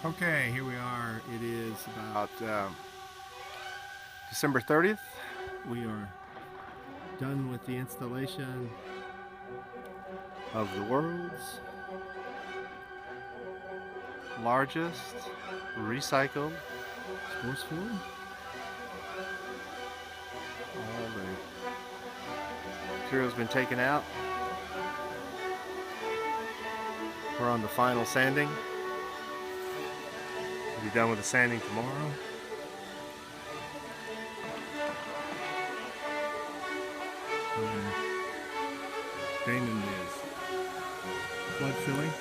Okay, here we are. It is about December 30th. We are done with the installation of the world's largest recycled sports field. All the material's been taken out. We're on the final sanding. We'll be done with the sanding tomorrow. Damon is flood filling.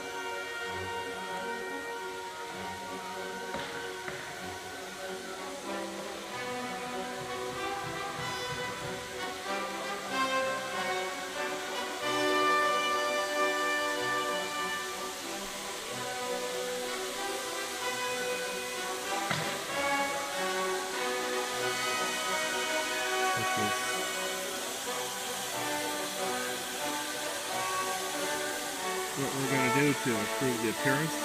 What we're going to do to improve the appearance.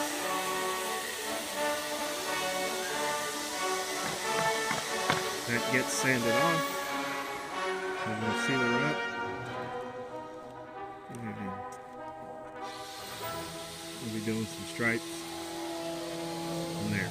That gets sanded off. And we'll seal her up. And we'll be doing some stripes on there.